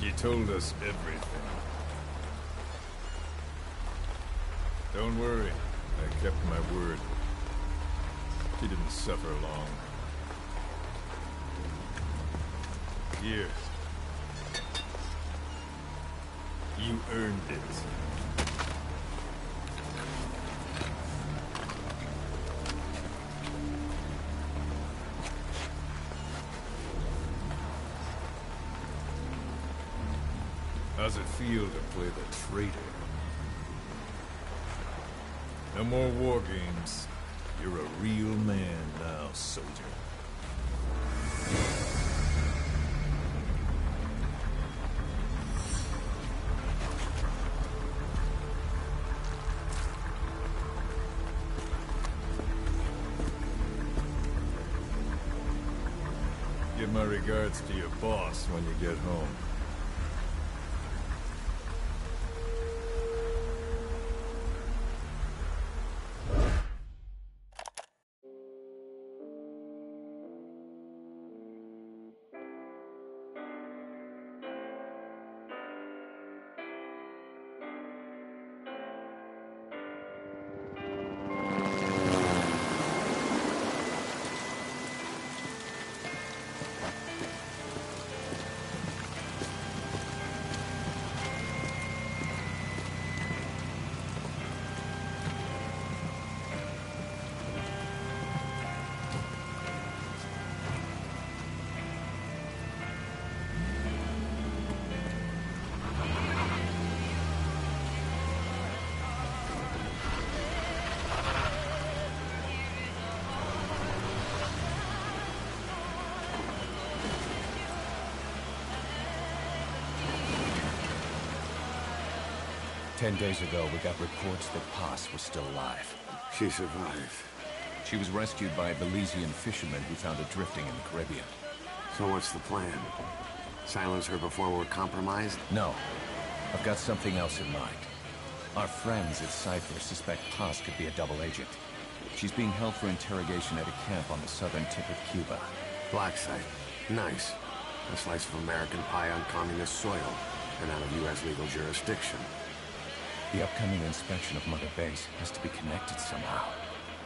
She told us everything. Don't worry, I kept my word. She didn't suffer long. Here. You earned it. How's it feel to play the traitor? No more war games. You're a real man now, soldier. Give my regards to your boss when you get home. "10 days ago, we got reports that Paz was still alive. She survived. She was rescued by a Belizean fisherman who found her drifting in the Caribbean. So what's the plan? Silence her before we're compromised? No. I've got something else in mind. Our friends at Cypher suspect Paz could be a double agent. She's being held for interrogation at a camp on the southern tip of Cuba. Black site. Nice. A slice of American pie on communist soil, and out of U.S. legal jurisdiction. The upcoming inspection of Mother Base has to be connected somehow.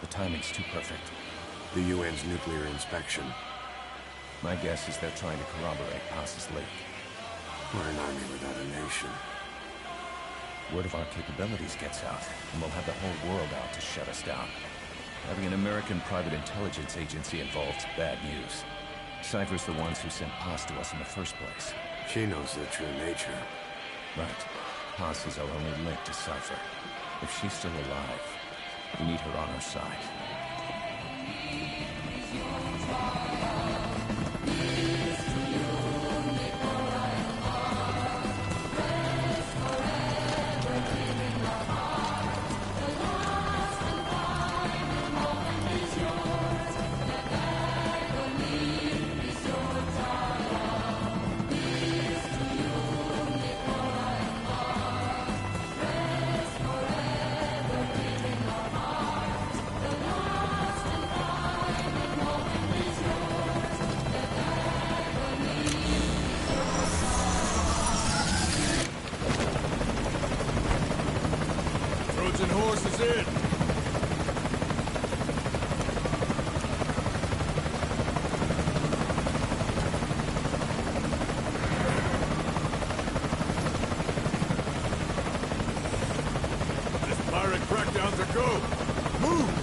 The timing's too perfect. The UN's nuclear inspection. My guess is they're trying to corroborate Paz's leak. We're an army without a nation. Word of our capabilities gets out, and we'll have the whole world out to shut us down. Having an American private intelligence agency involved's bad news. Cypher's the ones who sent Paz to us in the first place. She knows their true nature. Right. Paz is our only link to Cypher. If she's still alive, we need her on our side. Trojan horse is in! This pirate crackdown's a go! Move!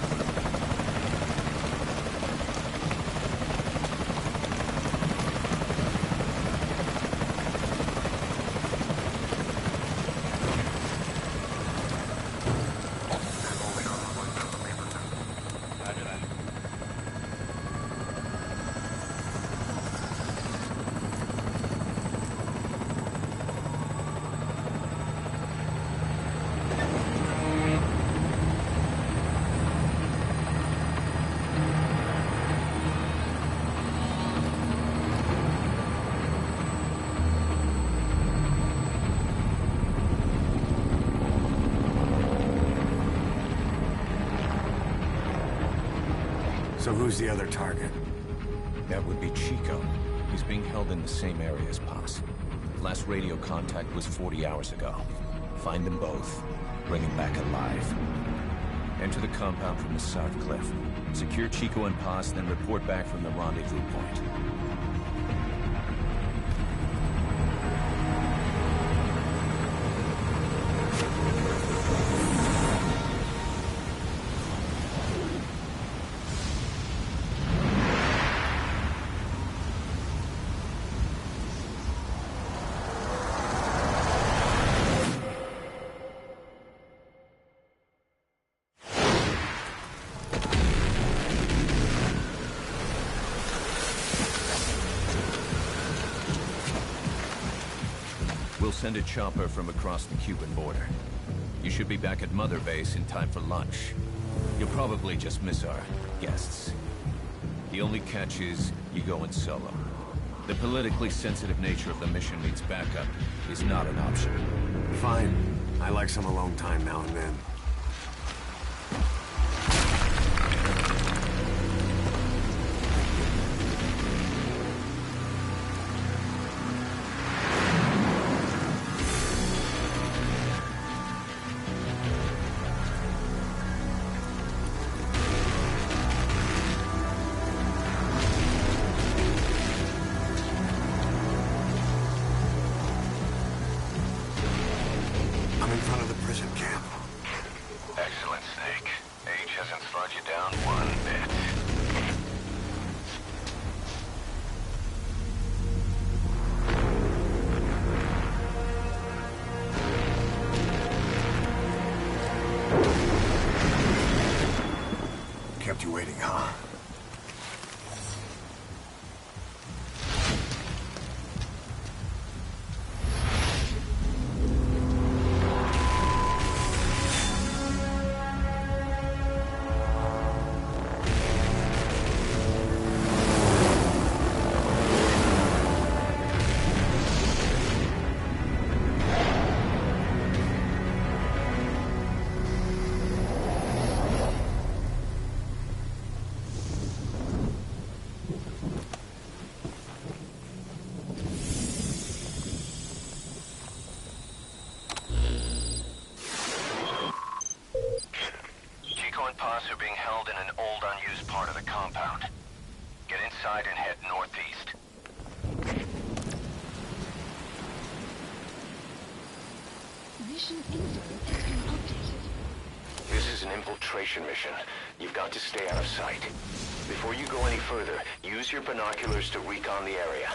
So who's the other target? That would be Chico. He's being held in the same area as Paz. Last radio contact was 40 hours ago. Find them both. Bring them back alive. Enter the compound from the south cliff. Secure Chico and Paz, then report back from the rendezvous point. We'll send a chopper from across the Cuban border. You should be back at Mother Base in time for lunch. You'll probably just miss our guests. The only catch is you go in solo. The politically sensitive nature of the mission needs backup is not an option. Fine. I like some alone time now and then. I'm in front of the prison camp. Excellent, Snake. Age hasn't slowed you down one bit. Kept you waiting, huh? Paz are being held in an old, unused part of the compound. Get inside and head northeast. Mission info has been updated. This is an infiltration mission. You've got to stay out of sight. Before you go any further, use your binoculars to recon the area.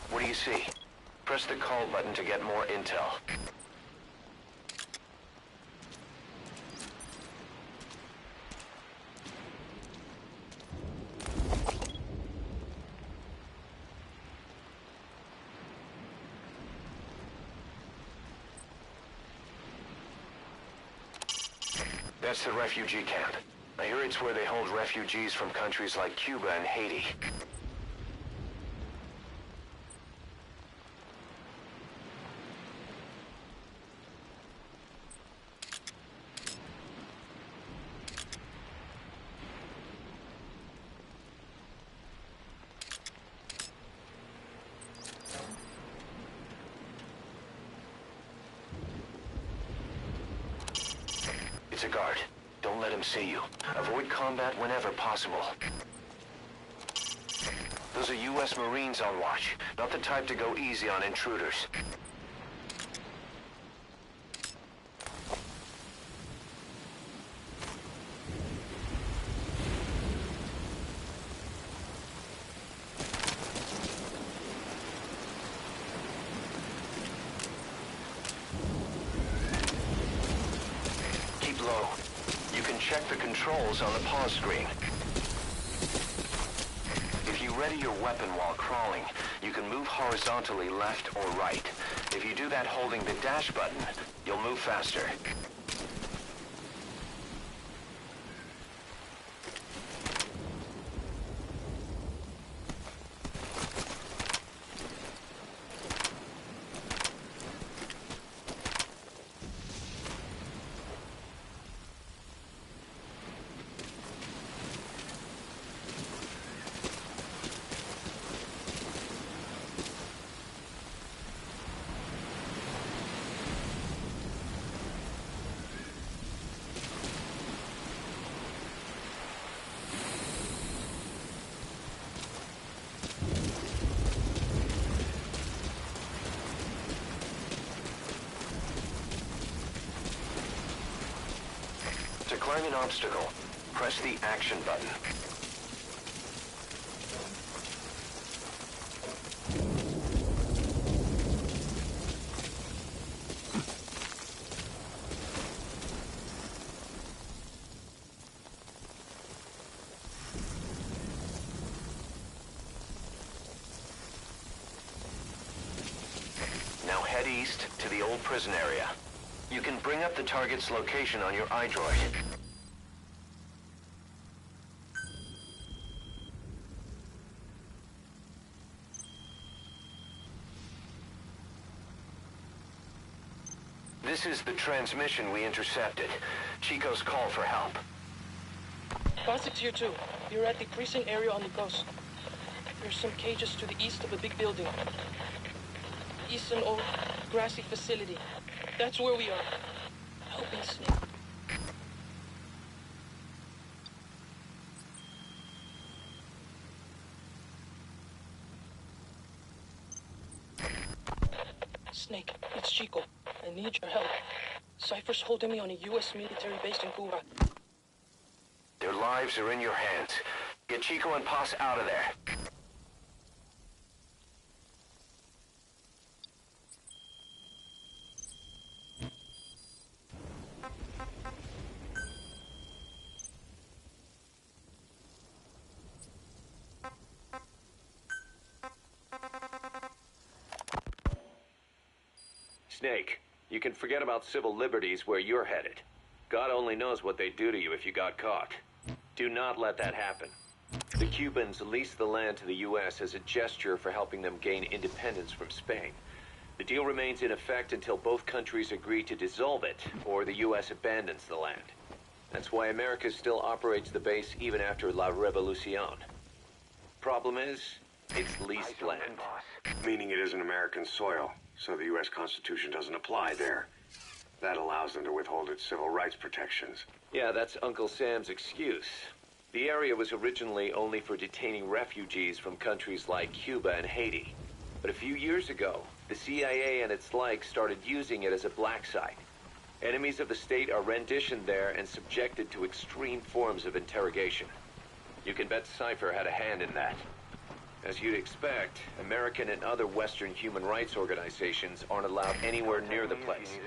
What do you see? Press the call button to get more intel. That's the refugee camp. I hear it's where they hold refugees from countries like Cuba and Haiti. Place a guard. Don't let him see you. Avoid combat whenever possible. Those are U.S. Marines on watch, not the type to go easy on intruders. Keep low. You can check the controls on the pause screen. If you ready your weapon while crawling, you can move horizontally left or right. If you do that holding the dash button, you'll move faster. To climb an obstacle, press the action button. Now head east to the old prison area. You can bring up the target's location on your iDroid. This is the transmission we intercepted. Chico's call for help. Classics here too. You're at the precinct area on the coast. There's some cages to the east of a big building. East an old grassy facility. That's where we are. Help me, Snake. Snake, it's Chico. I need your help. Cypher's holding me on a U.S. military base in Cuba. Their lives are in your hands. Get Chico and Paz out of there. Snake, you can forget about civil liberties where you're headed. God only knows what they'd do to you if you got caught. Do not let that happen. The Cubans leased the land to the U.S. as a gesture for helping them gain independence from Spain. The deal remains in effect until both countries agree to dissolve it, or the U.S. abandons the land. That's why America still operates the base even after La Revolucion. Problem is, it's leased land. Meaning it isn't American soil, so the U.S. Constitution doesn't apply there. That allows them to withhold its civil rights protections. Yeah, that's Uncle Sam's excuse. The area was originally only for detaining refugees from countries like Cuba and Haiti. But a few years ago, the CIA and its like started using it as a black site. Enemies of the state are renditioned there and subjected to extreme forms of interrogation. You can bet Cypher had a hand in that. As you'd expect, American and other Western human rights organizations aren't allowed anywhere near the place.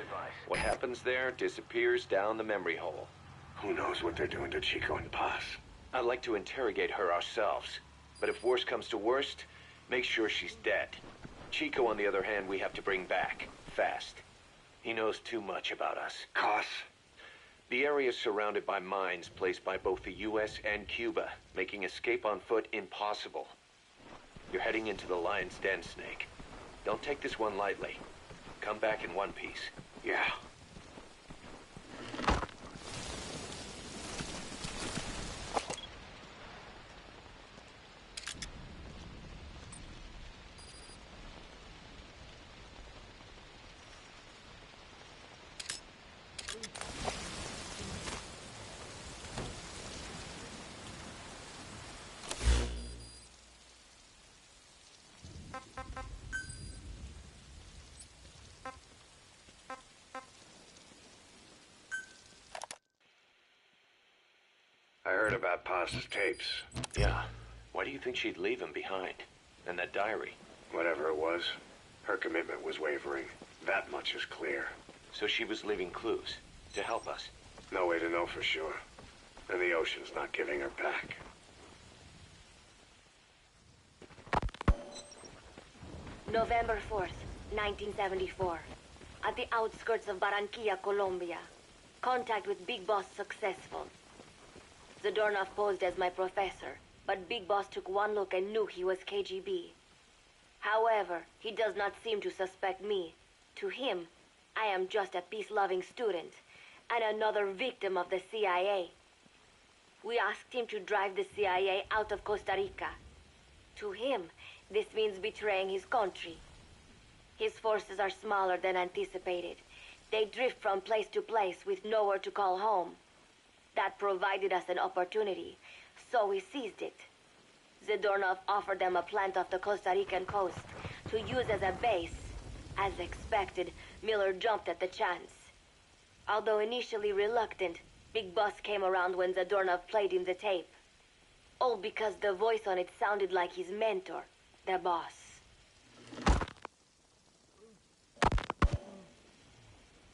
What happens there disappears down the memory hole. Who knows what they're doing to Chico and Paz? I'd like to interrogate her ourselves, but if worst comes to worst, make sure she's dead. Chico, on the other hand, we have to bring back, fast. He knows too much about us. Cos? The area is surrounded by mines placed by both the U.S. and Cuba, making escape on foot impossible. You're heading into the lion's den, Snake. Don't take this one lightly. Come back in one piece. Yeah. I heard about Paz's tapes. Yeah. Why do you think she'd leave him behind? And that diary? Whatever it was, her commitment was wavering. That much is clear. So she was leaving clues to help us. No way to know for sure. And the ocean's not giving her back. November 4th, 1974. At the outskirts of Barranquilla, Colombia. Contact with Big Boss successful. Zadornov posed as my professor, but Big Boss took one look and knew he was KGB. However, he does not seem to suspect me. To him, I am just a peace-loving student, and another victim of the CIA. We asked him to drive the CIA out of Costa Rica. To him, this means betraying his country. His forces are smaller than anticipated. They drift from place to place with nowhere to call home. That provided us an opportunity, so we seized it. Zadornov offered them a plant off the Costa Rican coast to use as a base. As expected, Miller jumped at the chance. Although initially reluctant, Big Boss came around when Zadornov played him the tape. All because the voice on it sounded like his mentor, the boss.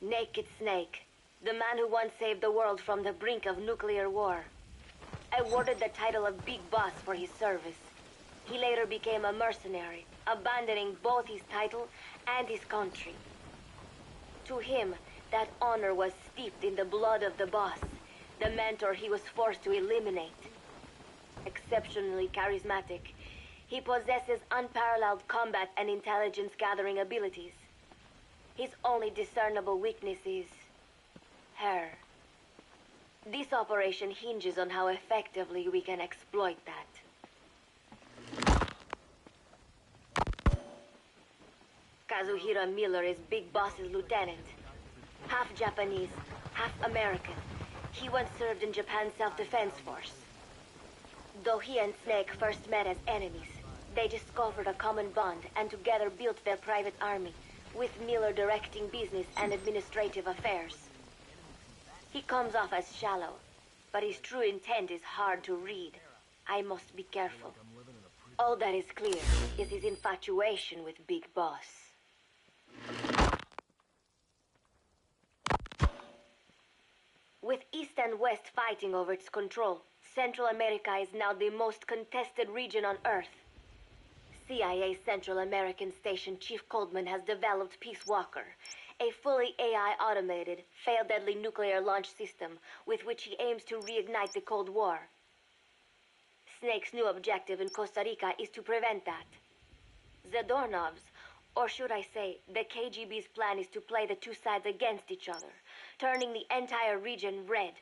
Naked Snake, the man who once saved the world from the brink of nuclear war. Awarded the title of Big Boss for his service. He later became a mercenary, abandoning both his title and his country. To him, that honor was steeped in the blood of the boss, the mentor he was forced to eliminate. Exceptionally charismatic, he possesses unparalleled combat and intelligence-gathering abilities. His only discernible weakness is her. This operation hinges on how effectively we can exploit that. Kazuhiro Miller is Big Boss's lieutenant. Half Japanese, half American. He once served in Japan's self-defense force. Though he and Snake first met as enemies, they discovered a common bond and together built their private army, with Miller directing business and administrative affairs. He comes off as shallow, but his true intent is hard to read. I must be careful. All that is clear is his infatuation with Big Boss. With East and West fighting over its control, Central America is now the most contested region on Earth. CIA Central American Station Chief Coldman has developed Peace Walker, a fully AI-automated, fail-deadly nuclear launch system with which he aims to reignite the Cold War. Snake's new objective in Costa Rica is to prevent that. Zadornov's, or should I say, the KGB's plan is to play the two sides against each other, turning the entire region red.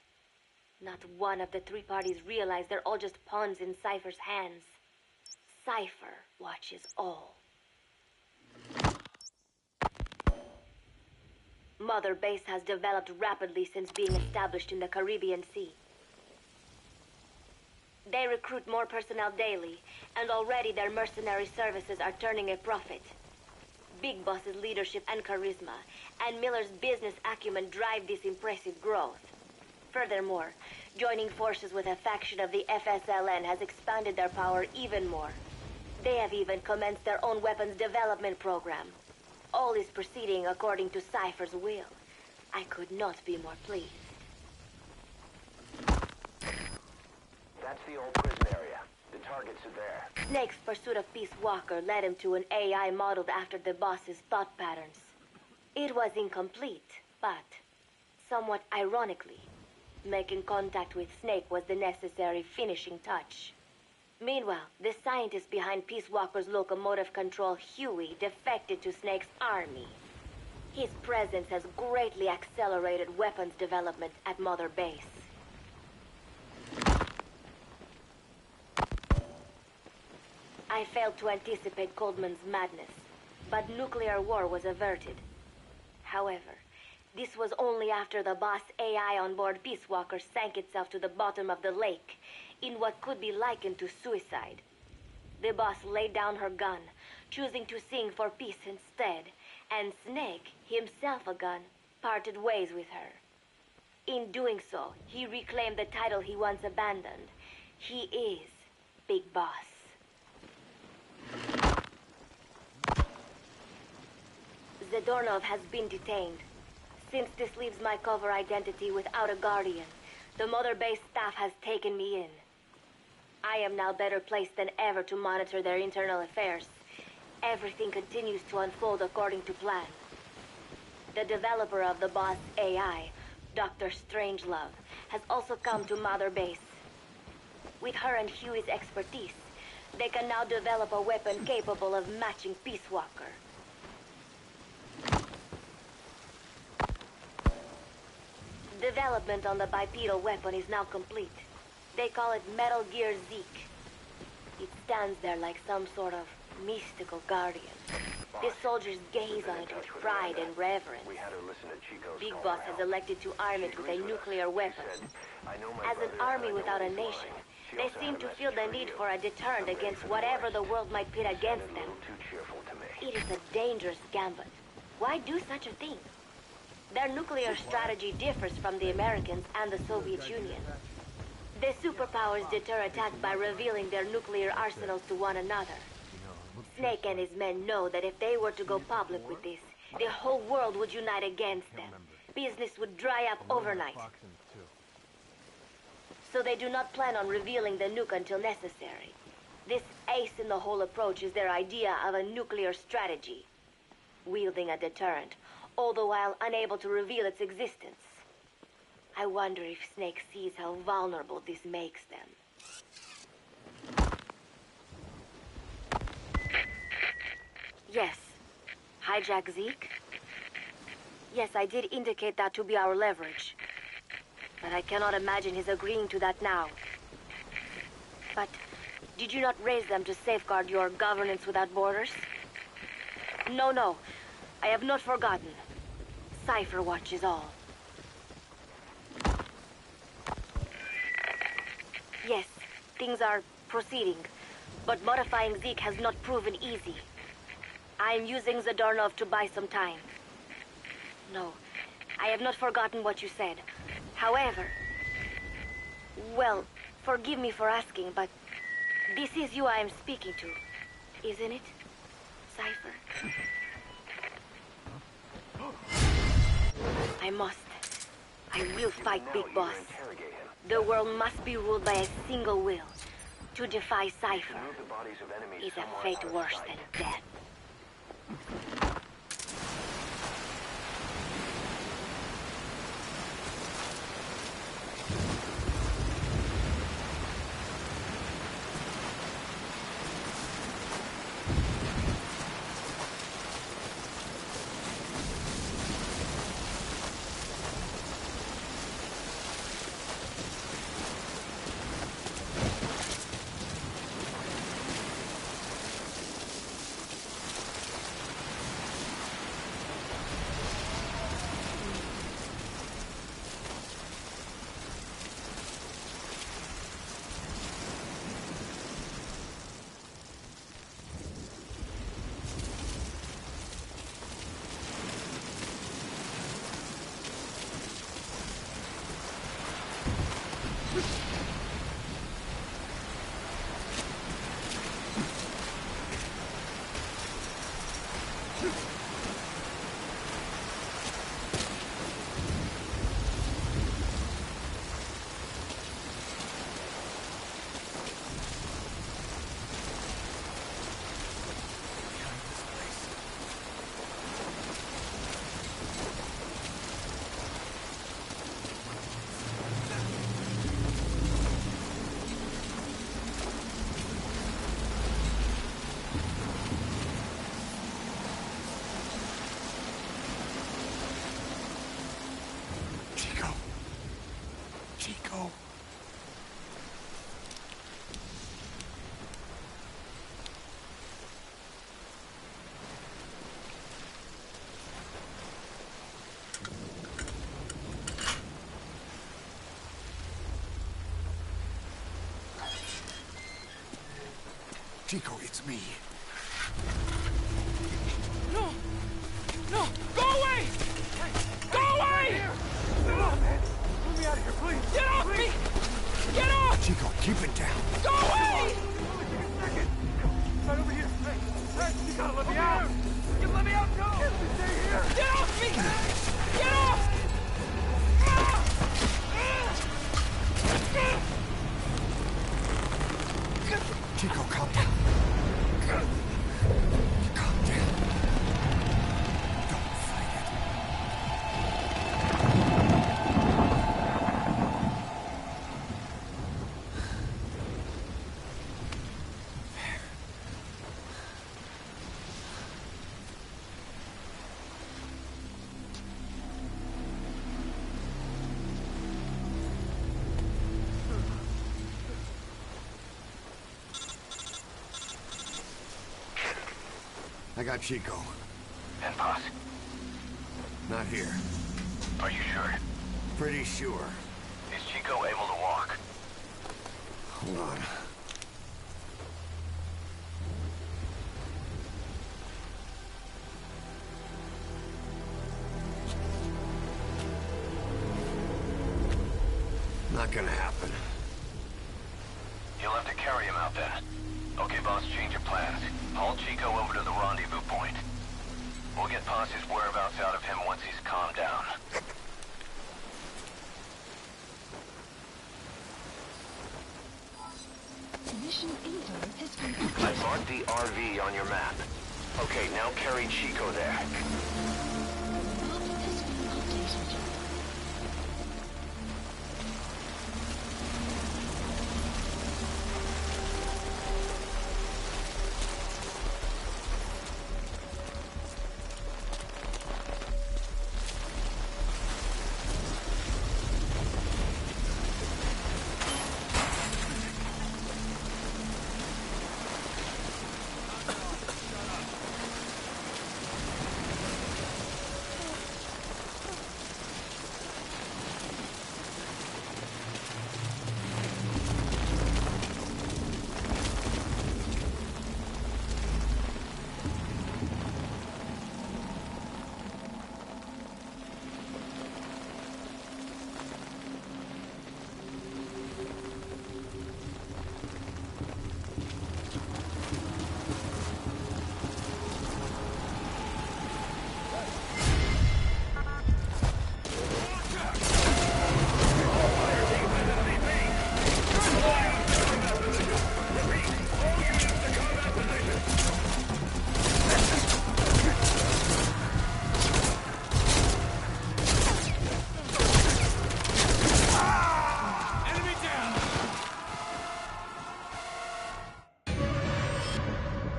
Not one of the three parties realize they're all just pawns in Cypher's hands. Cypher watches all. Mother Base has developed rapidly since being established in the Caribbean Sea. They recruit more personnel daily, and already their mercenary services are turning a profit. Big Boss's leadership and charisma, and Miller's business acumen drive this impressive growth. Furthermore, joining forces with a faction of the FSLN has expanded their power even more. They have even commenced their own weapons development program. All is proceeding according to Cypher's will. I could not be more pleased. That's the old prison area. The targets are there. Snake's pursuit of Peace Walker led him to an AI modeled after the boss's thought patterns. It was incomplete, but somewhat ironically, making contact with Snake was the necessary finishing touch. Meanwhile, the scientist behind Peace Walker's locomotive control, Huey, defected to Snake's army. His presence has greatly accelerated weapons development at Mother Base. I failed to anticipate Coldman's madness, but nuclear war was averted. However, this was only after the boss AI on board Peace Walker sank itself to the bottom of the lake, in what could be likened to suicide. The boss laid down her gun, choosing to sing for peace instead, and Snake, himself a gun, parted ways with her. In doing so, he reclaimed the title he once abandoned. He is Big Boss. Zadornov has been detained. Since this leaves my cover identity without a guardian, the Mother Base staff has taken me in. I am now better placed than ever to monitor their internal affairs. Everything continues to unfold according to plan. The developer of the Boss AI, Dr. Strangelove, has also come to Mother Base. With her and Huey's expertise, they can now develop a weapon capable of matching Peace Walker. Development on the bipedal weapon is now complete. They call it Metal Gear Zeke. It stands there like some sort of mystical guardian. The soldiers gaze on it with pride and reverence. Big Boss has elected to arm it with a nuclear weapon. As an army without a nation, they seem to feel the need for a deterrent against whatever the world might pit against them. It is a dangerous gambit. Why do such a thing? Their nuclear strategy differs from the Americans and the Soviet Union. The superpowers deter attack by revealing their nuclear arsenals to one another. Snake and his men know that if they were to go public with this, the whole world would unite against them. Business would dry up overnight. So they do not plan on revealing the nuke until necessary. This ace-in-the-hole approach is their idea of a nuclear strategy. Wielding a deterrent, all the while unable to reveal its existence. I wonder if Snake sees how vulnerable this makes them. Yes. Hijack Zeke? Yes, I did indicate that to be our leverage. But I cannot imagine his agreeing to that now. But did you not raise them to safeguard your governance without borders? No. I have not forgotten. Cypher watches all. Yes, things are proceeding, but modifying Zeke has not proven easy. I am using Zadornov to buy some time. No, I have not forgotten what you said. However, well, forgive me for asking, but this is you I am speaking to, isn't it, Cypher? I will fight Big Boss. The world must be ruled by a single will. To defy Cypher is a fate worse than death. Chico. Chico, it's me. No! No! Go away! Go away! Please! Get off me! Get off! Chico, keep it down. Go away! Right over here. Hey, you gotta let me out. You let me out, too. Stay here. Get off me! Get off! Chico, calm down. Calm down. Don't fight it. I got Chico. And Boss? Not here. Are you sure? Pretty sure. Is Chico able to walk? Hold on. Not gonna happen. You'll have to carry him out then. Okay, boss, change your plans. Haul Chico over to the rendezvous point. We'll get Posse's whereabouts out of him once he's calmed down. Mission info has been I updated. marked the RV on your map. Okay, now carry Chico there. Map has been updated.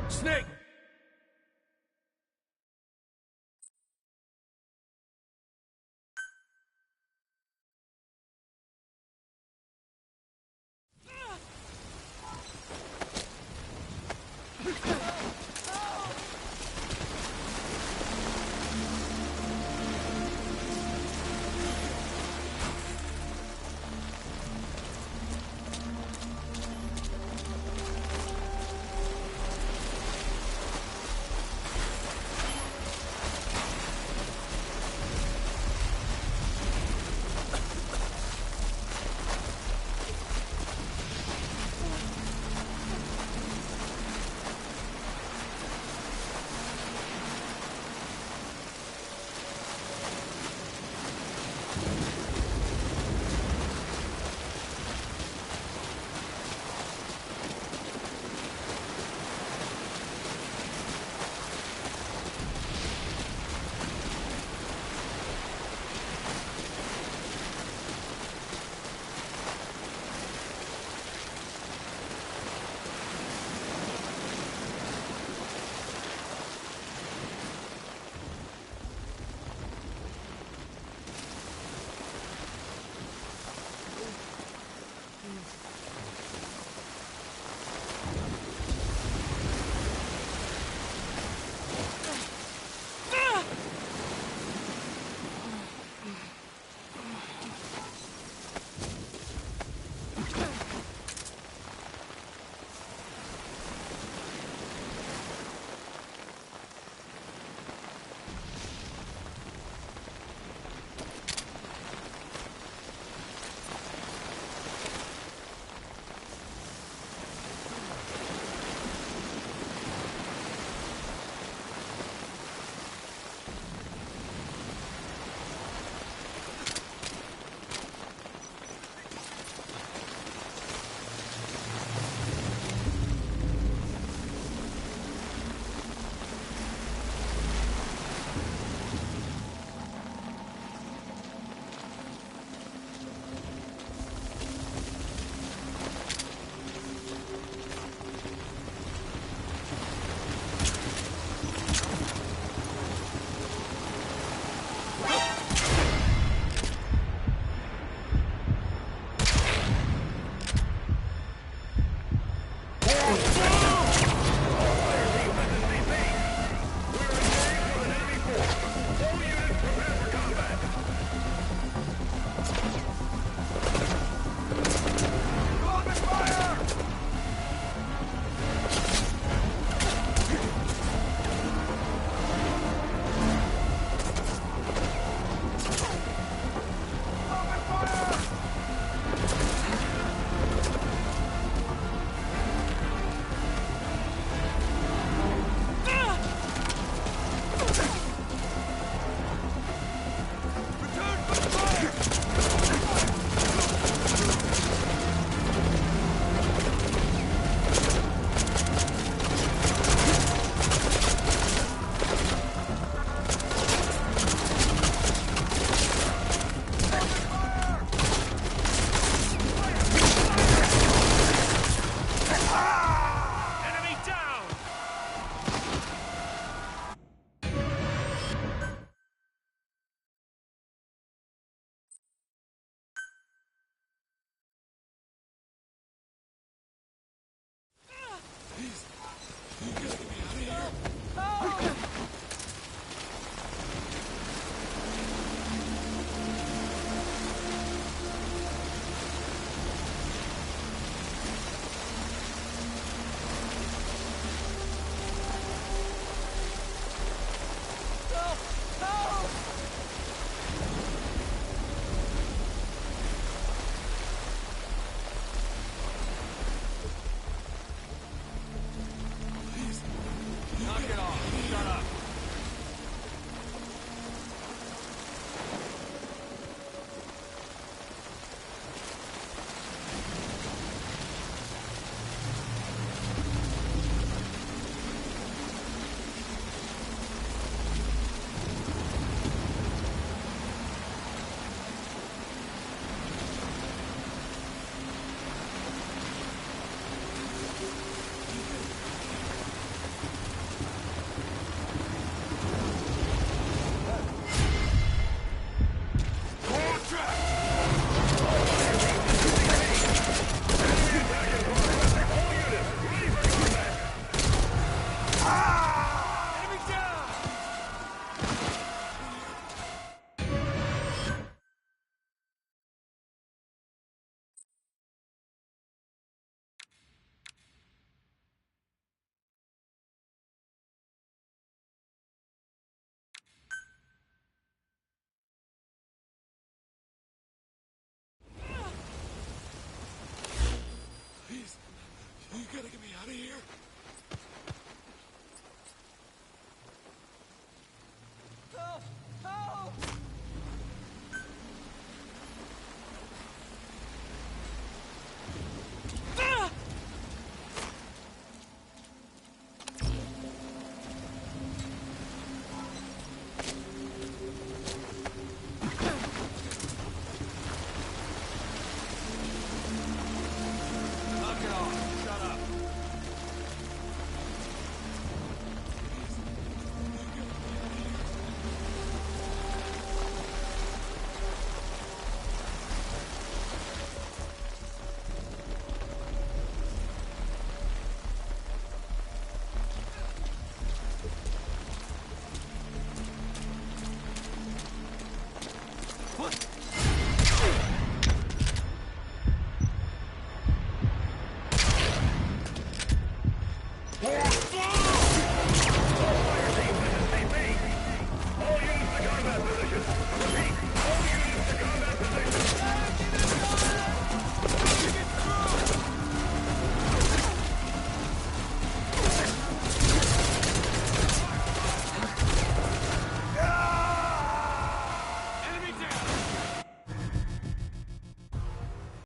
Snake!